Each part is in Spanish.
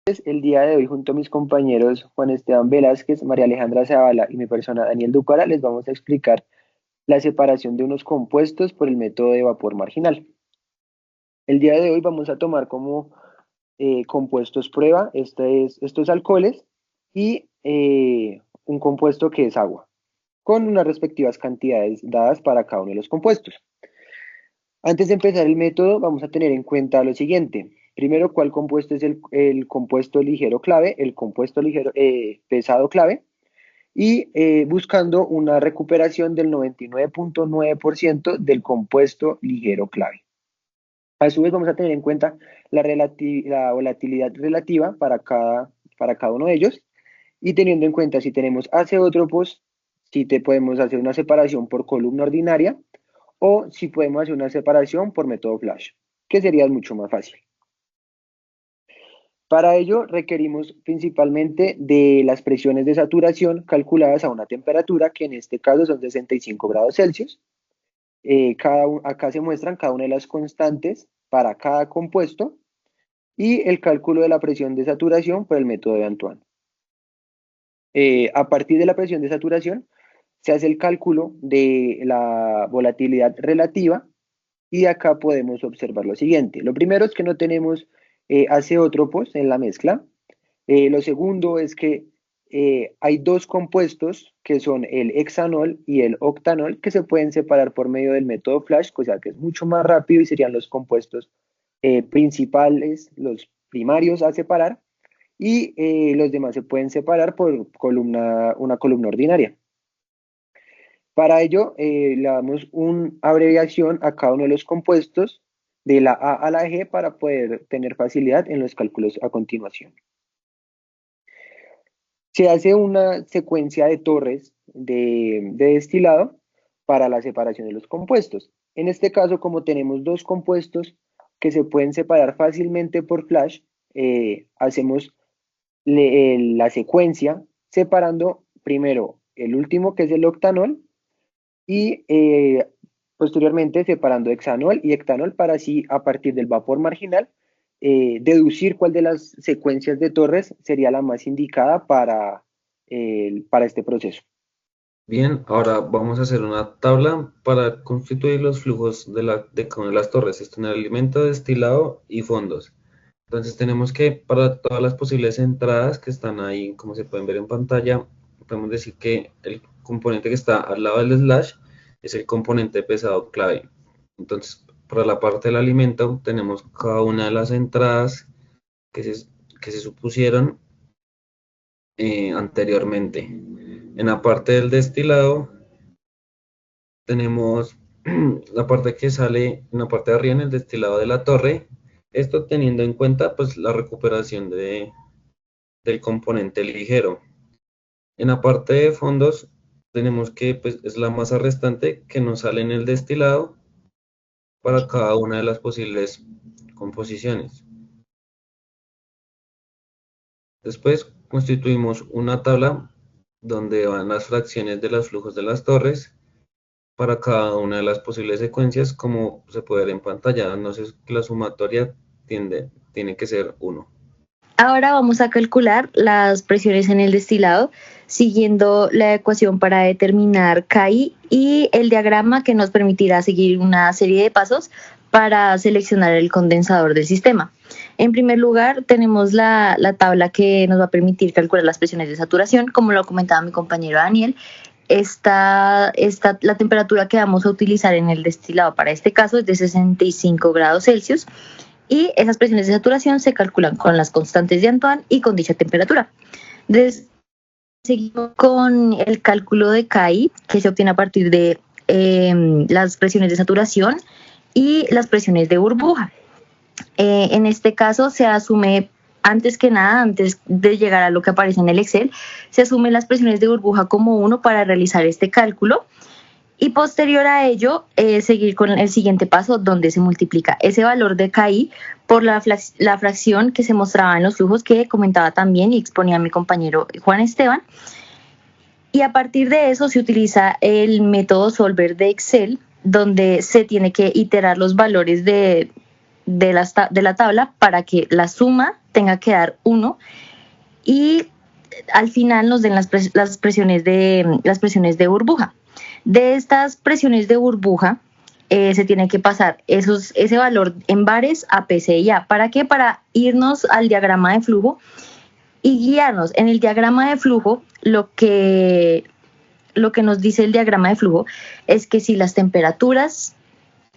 El día de hoy, junto a mis compañeros Juan Esteban Velázquez, María Alejandra Zavala y mi persona Daniel Ducara, les vamos a explicar la separación de unos compuestos por el método de vapor marginal. El día de hoy vamos a tomar como compuestos prueba estos alcoholes y un compuesto que es agua, con unas respectivas cantidades dadas para cada uno de los compuestos. Antes de empezar el método, vamos a tener en cuenta lo siguiente. Primero, ¿cuál compuesto es el compuesto ligero clave, el compuesto ligero, pesado clave? Y buscando una recuperación del 99.9% del compuesto ligero clave. A su vez, vamos a tener en cuenta la volatilidad relativa para cada uno de ellos. Y teniendo en cuenta si tenemos azeótropos, si podemos hacer una separación por columna ordinaria o si podemos hacer una separación por método Flash, que sería mucho más fácil. Para ello requerimos principalmente de las presiones de saturación calculadas a una temperatura que en este caso son 65 grados Celsius. Acá se muestran cada una de las constantes para cada compuesto y el cálculo de la presión de saturación por el método de Antoine. A partir de la presión de saturación se hace el cálculo de la volatilidad relativa y acá podemos observar lo siguiente. Lo primero es que no tenemos azeótropos en la mezcla. Lo segundo es que hay dos compuestos que son el hexanol y el octanol que se pueden separar por medio del método Flash, o sea que es mucho más rápido y serían los compuestos principales, los primarios a separar, y los demás se pueden separar por una columna ordinaria. Para ello, le damos una abreviación a cada uno de los compuestos de la A a la G para poder tener facilidad en los cálculos a continuación. Se hace una secuencia de torres de destilado para la separación de los compuestos. En este caso, como tenemos dos compuestos que se pueden separar fácilmente por Flash, hacemos la secuencia separando primero el último, que es el octanol, y posteriormente separando hexanol y hectanol para así, a partir del vapor marginal, deducir cuál de las secuencias de Torres sería la más indicada para este proceso. Bien, ahora vamos a hacer una tabla para constituir los flujos de cada una de las torres. Esto en el alimento, destilado y fondos. Entonces tenemos que, para todas las posibles entradas que están ahí, como se pueden ver en pantalla, podemos decir que el componente que está al lado del slash es el componente pesado clave. Entonces, para la parte del alimento tenemos cada una de las entradas que se supusieron anteriormente. En la parte del destilado tenemos la parte que sale en la parte de arriba en el destilado de la torre. Esto teniendo en cuenta pues la recuperación del componente ligero. En la parte de fondos tenemos que pues es la masa restante que nos sale en el destilado para cada una de las posibles composiciones. Después constituimos una tabla donde van las fracciones de los flujos de las torres para cada una de las posibles secuencias, como se puede ver en pantalla. Entonces la sumatoria tiene que ser 1. Ahora vamos a calcular las presiones en el destilado siguiendo la ecuación para determinar KI y el diagrama que nos permitirá seguir una serie de pasos para seleccionar el condensador del sistema. En primer lugar, tenemos la tabla que nos va a permitir calcular las presiones de saturación, como lo comentaba mi compañero Daniel. La temperatura que vamos a utilizar en el destilado para este caso es de 65 grados Celsius. Y esas presiones de saturación se calculan con las constantes de Antoine y con dicha temperatura. Seguimos con el cálculo de KI, que se obtiene a partir de las presiones de saturación y las presiones de burbuja. En este caso se asume, antes de llegar a lo que aparece en el Excel, se asumen las presiones de burbuja como 1 para realizar este cálculo. Y posterior a ello, seguir con el siguiente paso donde se multiplica ese valor de KI por la fracción que se mostraba en los flujos que comentaba también y exponía mi compañero Juan Esteban. Y a partir de eso se utiliza el método Solver de Excel, donde se tiene que iterar los valores de de la tabla para que la suma tenga que dar 1 y al final nos den las presiones de burbuja. De estas presiones de burbuja se tiene que pasar ese valor en bares a PCIA. ¿Para qué? Para irnos al diagrama de flujo y guiarnos. En el diagrama de flujo, lo que nos dice el diagrama de flujo es que si las temperaturas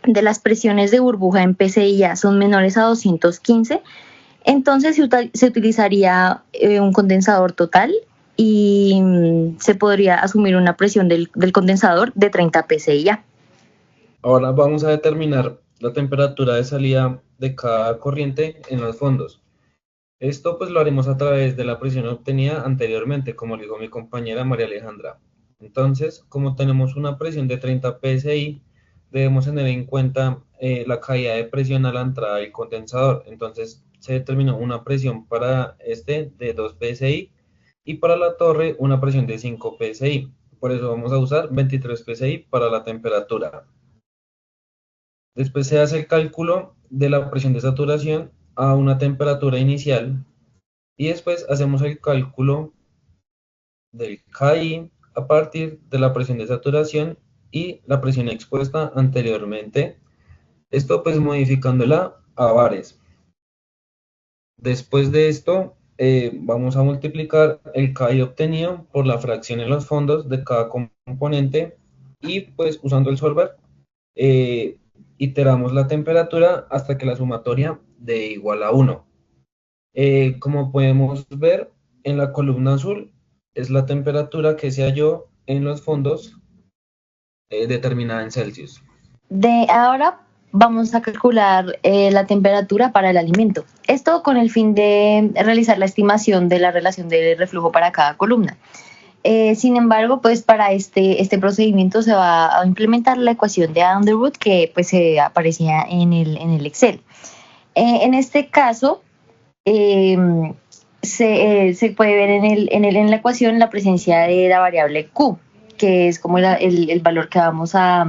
de las presiones de burbuja en PCIA son menores a 215, entonces se utilizaría un condensador total y se podría asumir una presión del condensador de 30 PSI. Ahora vamos a determinar la temperatura de salida de cada corriente en los fondos. Esto pues lo haremos a través de la presión obtenida anteriormente, como le dijo mi compañera María Alejandra. Entonces, como tenemos una presión de 30 PSI, debemos tener en cuenta la caída de presión a la entrada del condensador. Entonces, se determinó una presión para este de 2 PSI y para la torre una presión de 5 PSI. Por eso vamos a usar 23 PSI para la temperatura. Después se hace el cálculo de la presión de saturación a una temperatura inicial y después hacemos el cálculo del KI a partir de la presión de saturación y la presión expuesta anteriormente. Esto pues modificándola a bares. Después de esto vamos a multiplicar el KI obtenido por la fracción en los fondos de cada componente y pues usando el solver iteramos la temperatura hasta que la sumatoria dé igual a 1. Como podemos ver en la columna azul es la temperatura que se halló en los fondos determinada en Celsius. Ahora vamos a calcular la temperatura para el alimento. Esto con el fin de realizar la estimación de la relación de reflujo para cada columna. Sin embargo, pues para este procedimiento se va a implementar la ecuación de Underwood que pues aparecía en el Excel. En este caso, se puede ver en la ecuación la presencia de la variable Q, que es como el valor que vamos a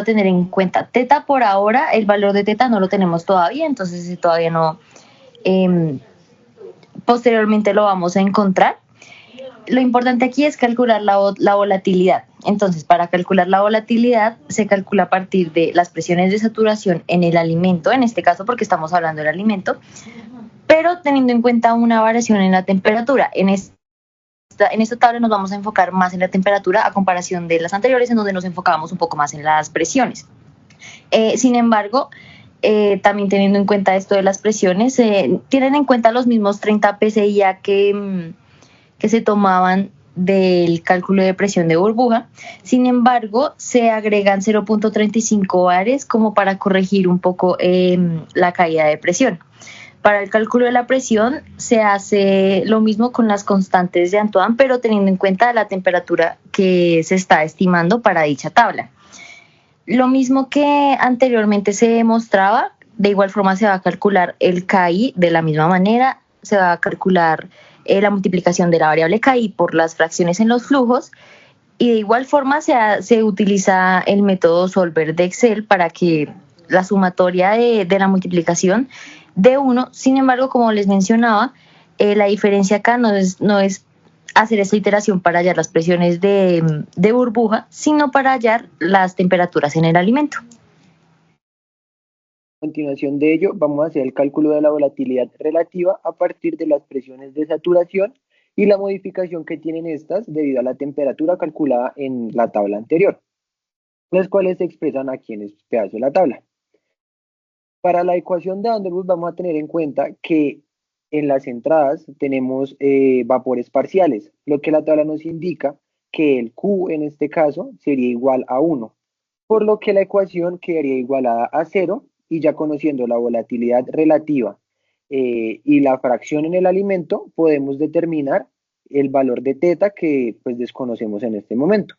tener en cuenta. Teta por ahora, el valor de teta no lo tenemos todavía, entonces todavía no, posteriormente lo vamos a encontrar. Lo importante aquí es calcular la volatilidad. Entonces, para calcular la volatilidad se calcula a partir de las presiones de saturación en el alimento, en este caso porque estamos hablando del alimento, pero teniendo en cuenta una variación en la temperatura. En esta tabla nos vamos a enfocar más en la temperatura a comparación de las anteriores, en donde nos enfocábamos un poco más en las presiones. Sin embargo, también teniendo en cuenta esto de las presiones, tienen en cuenta los mismos 30 PSI que se tomaban del cálculo de presión de burbuja. Sin embargo, se agregan 0.35 bares como para corregir un poco la caída de presión. Para el cálculo de la presión se hace lo mismo con las constantes de Antoine, pero teniendo en cuenta la temperatura que se está estimando para dicha tabla. Lo mismo que anteriormente se demostraba, de igual forma se va a calcular el KI de la misma manera, se va a calcular la multiplicación de la variable KI por las fracciones en los flujos y de igual forma se utiliza el método solver de Excel para que la sumatoria de la multiplicación dé 1. Sin embargo, como les mencionaba, la diferencia acá no es hacer esta iteración para hallar las presiones de burbuja, sino para hallar las temperaturas en el alimento. A continuación de ello, vamos a hacer el cálculo de la volatilidad relativa a partir de las presiones de saturación y la modificación que tienen estas debido a la temperatura calculada en la tabla anterior, las cuales se expresan aquí en este pedazo de la tabla. Para la ecuación de Underwood vamos a tener en cuenta que en las entradas tenemos vapores parciales, lo que la tabla nos indica que el Q en este caso sería igual a 1, por lo que la ecuación quedaría igualada a 0 y ya conociendo la volatilidad relativa y la fracción en el alimento podemos determinar el valor de teta que pues desconocemos en este momento.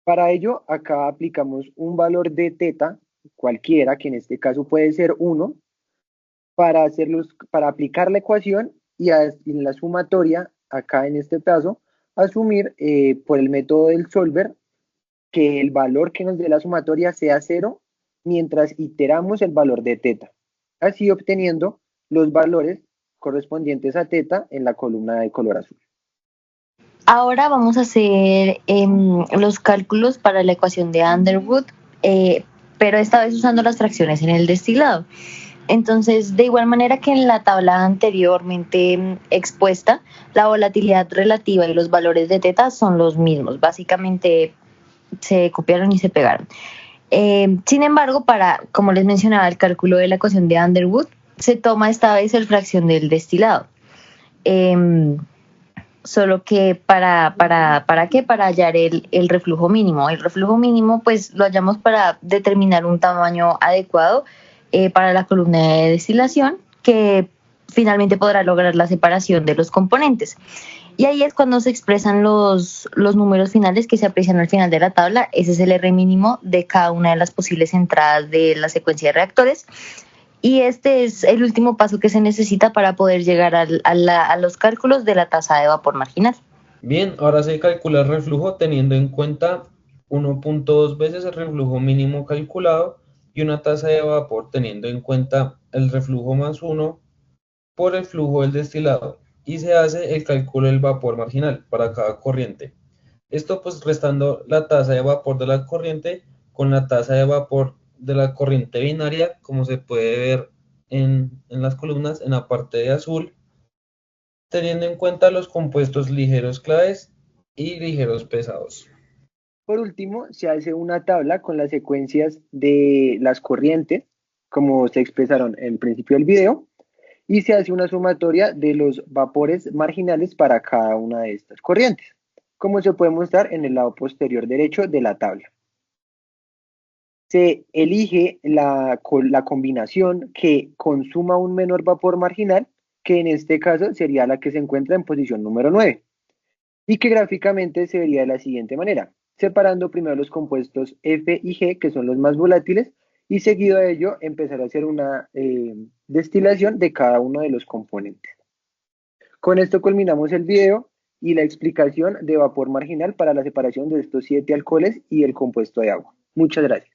Para ello acá aplicamos un valor de teta cualquiera, que en este caso puede ser 1, para aplicar la ecuación y en la sumatoria, acá en este caso, asumir por el método del solver que el valor que nos dé la sumatoria sea 0 mientras iteramos el valor de teta, así obteniendo los valores correspondientes a teta en la columna de color azul. Ahora vamos a hacer los cálculos para la ecuación de Underwood, pero esta vez usando las fracciones en el destilado. Entonces, de igual manera que en la tabla anteriormente expuesta, la volatilidad relativa y los valores de teta son los mismos. Básicamente se copiaron y se pegaron. Sin embargo, como les mencionaba, el cálculo de la ecuación de Underwood, se toma esta vez el fracción del destilado. Solo que ¿para qué? Para hallar el reflujo mínimo. El reflujo mínimo pues lo hallamos para determinar un tamaño adecuado para la columna de destilación que finalmente podrá lograr la separación de los componentes. Y ahí es cuando se expresan los números finales que se aprecian al final de la tabla. Ese es el R mínimo de cada una de las posibles entradas de la secuencia de reactores. Y este es el último paso que se necesita para poder llegar a los cálculos de la tasa de vapor marginal. Bien, ahora se calcula el reflujo teniendo en cuenta 1.2 veces el reflujo mínimo calculado y una tasa de vapor teniendo en cuenta el reflujo más 1 por el flujo del destilado. Y se hace el cálculo del vapor marginal para cada corriente. Esto pues restando la tasa de vapor de la corriente con la tasa de vapor de la corriente binaria, como se puede ver en las columnas en la parte de azul, teniendo en cuenta los compuestos ligeros claves y ligeros pesados. Por último, se hace una tabla con las secuencias de las corrientes, como se expresaron en el principio del video, y se hace una sumatoria de los vapores marginales para cada una de estas corrientes, como se puede mostrar en el lado posterior derecho de la tabla. Se elige la combinación que consuma un menor vapor marginal, que en este caso sería la que se encuentra en posición número 9, y que gráficamente se vería de la siguiente manera, separando primero los compuestos F y G, que son los más volátiles, y seguido de ello empezar a hacer una destilación de cada uno de los componentes. Con esto culminamos el video y la explicación de vapor marginal para la separación de estos 7 alcoholes y el compuesto de agua. Muchas gracias.